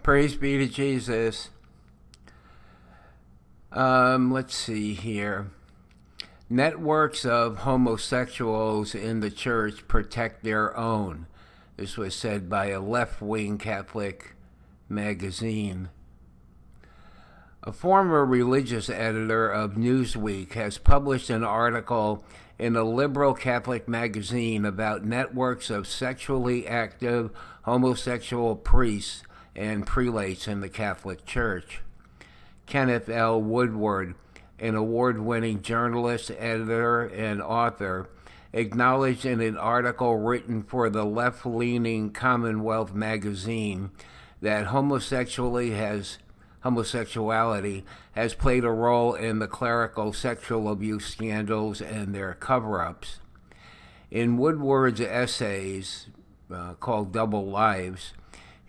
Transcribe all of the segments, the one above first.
Praise be to Jesus. Let's see here. Networks of homosexuals in the church protect their own. This was said by a left-wing Catholic magazine. A former religious editor of Newsweek has published an article in a liberal Catholic magazine about networks of sexually active homosexual priests and prelates in the Catholic Church. Kenneth L. Woodward, an award-winning journalist, editor, and author, acknowledged in an article written for the left-leaning Commonwealth magazine that homosexuality has played a role in the clerical sexual abuse scandals and their cover-ups. In Woodward's essays, called Double Lives,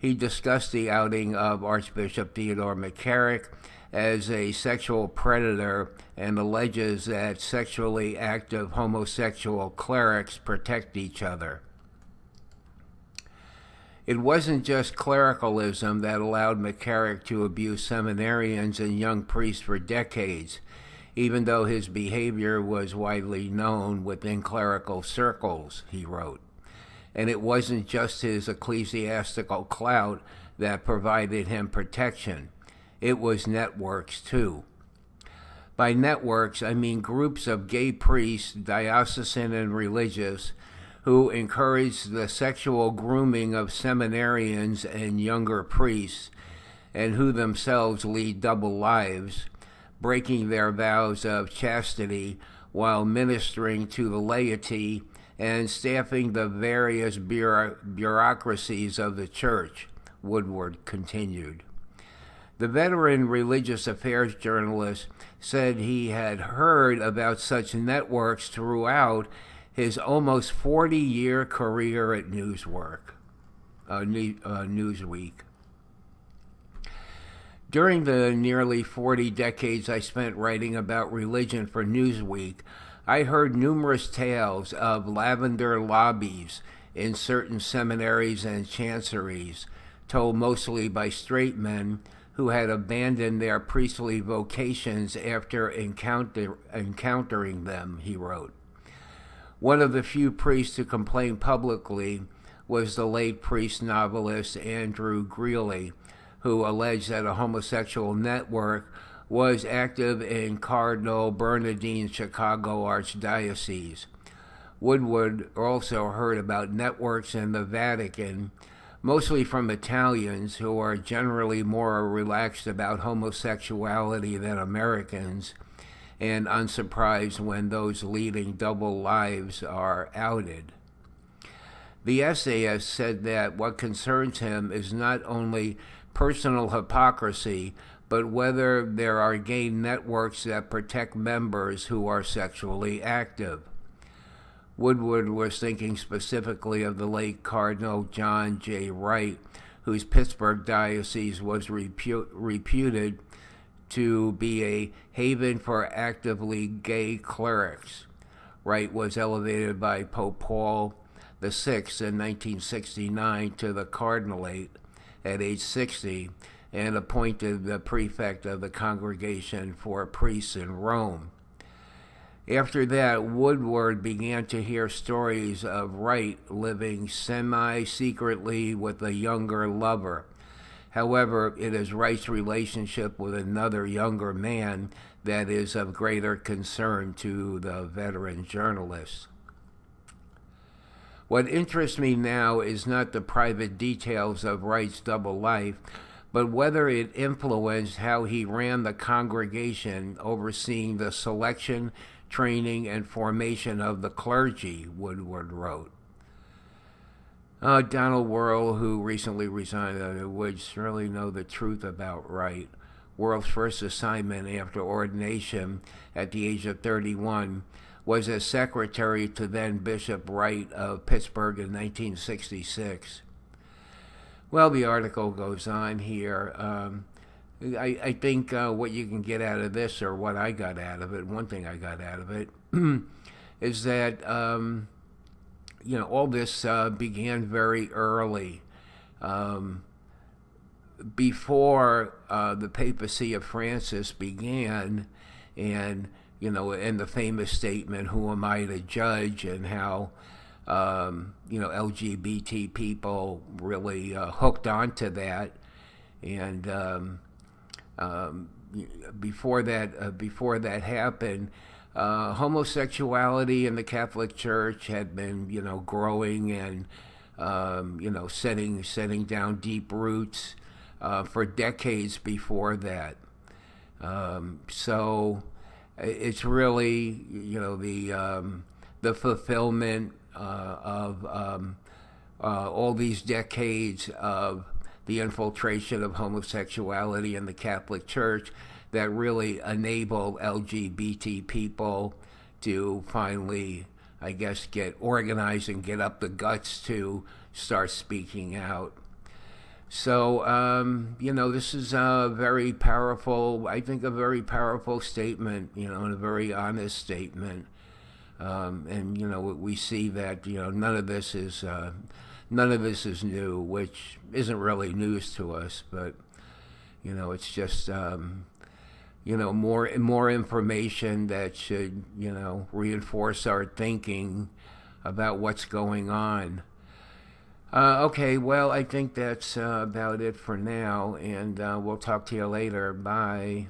he discussed the outing of Archbishop Theodore McCarrick as a sexual predator and alleges that sexually active homosexual clerics protect each other. It wasn't just clericalism that allowed McCarrick to abuse seminarians and young priests for decades, even though his behavior was widely known within clerical circles, he wrote. And it wasn't just his ecclesiastical clout that provided him protection. It was networks, too. By networks, I mean groups of gay priests, diocesan and religious, who encouraged the sexual grooming of seminarians and younger priests, and who themselves lead double lives, breaking their vows of chastity while ministering to the laity and staffing the various bureaucracies of the church, Woodward continued. The veteran religious affairs journalist said he had heard about such networks throughout his almost 40-year career at Newsweek. During the nearly 40 decades I spent writing about religion for Newsweek, I heard numerous tales of lavender lobbies in certain seminaries and chanceries, told mostly by straight men who had abandoned their priestly vocations after encountering them, he wrote. One of the few priests to complain publicly was the late priest novelist Andrew Greeley, who alleged that a homosexual network was active in Cardinal Bernardine's Chicago Archdiocese. Woodward also heard about networks in the Vatican, mostly from Italians who are generally more relaxed about homosexuality than Americans, and unsurprised when those leading double lives are outed. The essayist said that what concerns him is not only personal hypocrisy, but whether there are gay networks that protect members who are sexually active. Woodward was thinking specifically of the late Cardinal John J. Wright, whose Pittsburgh diocese was reputed to be a haven for actively gay clerics. Wright was elevated by Pope Paul VI in 1969 to the cardinalate at age 60 and appointed the prefect of the Congregation for Priests in Rome. After that, Woodward began to hear stories of Wright living semi-secretly with a younger lover. However, it is Wright's relationship with another younger man that is of greater concern to the veteran journalist. What interests me now is not the private details of Wright's double life, but whether it influenced how he ran the congregation overseeing the selection, training, and formation of the clergy, Woodward wrote. Donald Wuerl, who recently resigned, would surely know the truth about Wright. Wuerl's first assignment after ordination at the age of 31 was as secretary to then Bishop Wright of Pittsburgh in 1966. Well, the article goes on here. I think what you can get out of this, or what I got out of it, one thing I got out of it, is that all this began very early. before the papacy of Francis began, and and the famous statement, "Who am I to judge?" and how LGBT people really hooked onto that, and before that happened, homosexuality in the Catholic Church had been growing and setting down deep roots for decades before that. So it's really the fulfillment of all these decades of the infiltration of homosexuality in the Catholic Church that really enable LGBT people to finally, I guess, get organized and get up the guts to start speaking out. So, this is a very powerful, I think a very powerful statement, and a very honest statement. And we see that none of this is new, which isn't really news to us, but it's just more information that should reinforce our thinking about what's going on. Okay, well, I think that's about it for now, and we'll talk to you later. Bye.